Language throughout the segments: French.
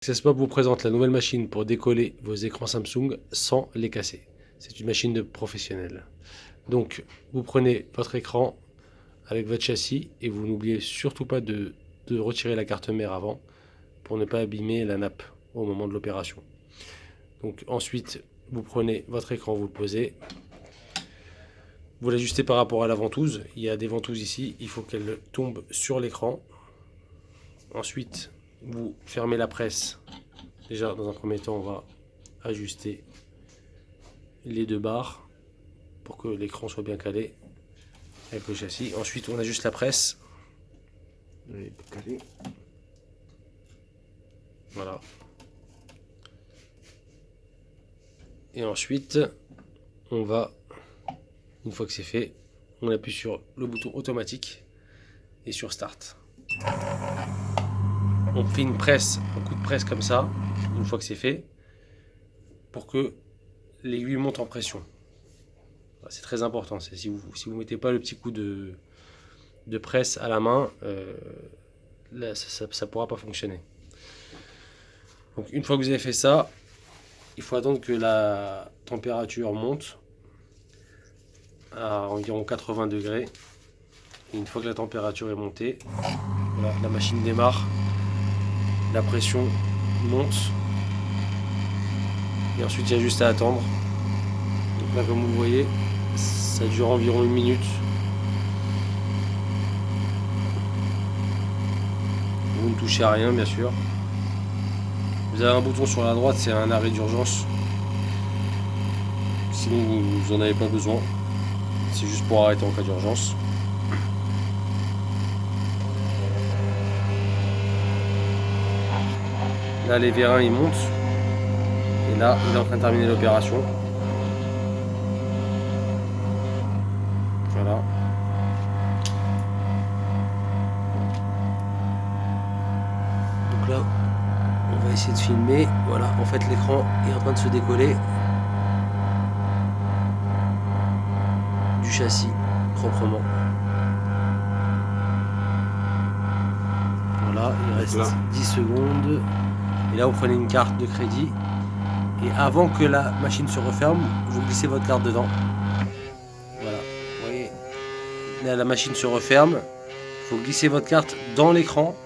AccessPop vous présente la nouvelle machine pour décoller vos écrans Samsung sans les casser. C'est une machine de professionnel. Donc, vous prenez votre écran avec votre châssis et vous n'oubliez surtout pas de retirer la carte mère avant pour ne pas abîmer la nappe au moment de l'opération. Donc ensuite, vous prenez votre écran, vous le posez. Vous l'ajustez par rapport à la ventouse. Il y a des ventouses ici, il faut qu'elles tombent sur l'écran. Ensuite, vous fermez la presse. Déjà, dans un premier temps, on va ajuster les deux barres pour que l'écran soit bien calé avec le châssis. Ensuite, on ajuste la presse. Voilà. Et ensuite, on va, une fois que c'est fait, on appuie sur le bouton automatique et sur Start. On fait une presse, un coup de presse comme ça, une fois que c'est fait, pour que l'aiguille monte en pression. C'est très important. Si vous mettez pas le petit coup de presse à la main, là, ça pourra pas fonctionner. Donc une fois que vous avez fait ça, il faut attendre que la température monte à environ 80 degrés. Et une fois que la température est montée, voilà, la machine démarre, la pression monte. Et ensuite, il y a juste à attendre. Donc là, comme vous le voyez, ça dure environ 1 minute. Vous ne touchez à rien, bien sûr. Vous avez un bouton sur la droite, c'est un arrêt d'urgence. Sinon, vous n'en avez pas besoin. C'est juste pour arrêter en cas d'urgence. Là, les vérins, ils montent. Et là, il est en train de terminer l'opération. Voilà. Donc là, on va essayer de filmer. Voilà, en fait, l'écran est en train de se décoller du châssis proprement. Voilà, il reste 10 secondes. Et là, vous prenez une carte de crédit. Et avant que la machine se referme, vous glissez votre carte dedans. Voilà, vous voyez. Là, la machine se referme. Il faut glisser votre carte dans l'écran.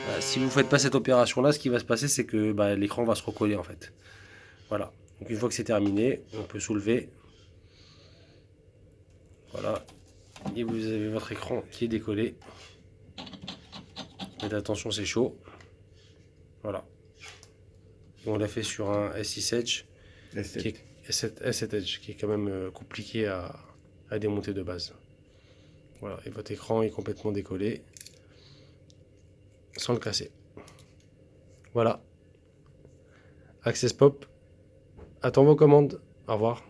Voilà, si vous ne faites pas cette opération-là, ce qui va se passer, c'est que l'écran va se recoller en fait. Voilà. Donc une fois que c'est terminé, on peut soulever. Voilà. Et vous avez votre écran qui est décollé. Faites attention, c'est chaud. Voilà. Et on l'a fait sur un S6 Edge. S7 Edge, qui est quand même compliqué à démonter de base. Voilà. Et votre écran est complètement décollé. Sans le casser. Voilà. AccessPop. Attends vos commandes. Au revoir.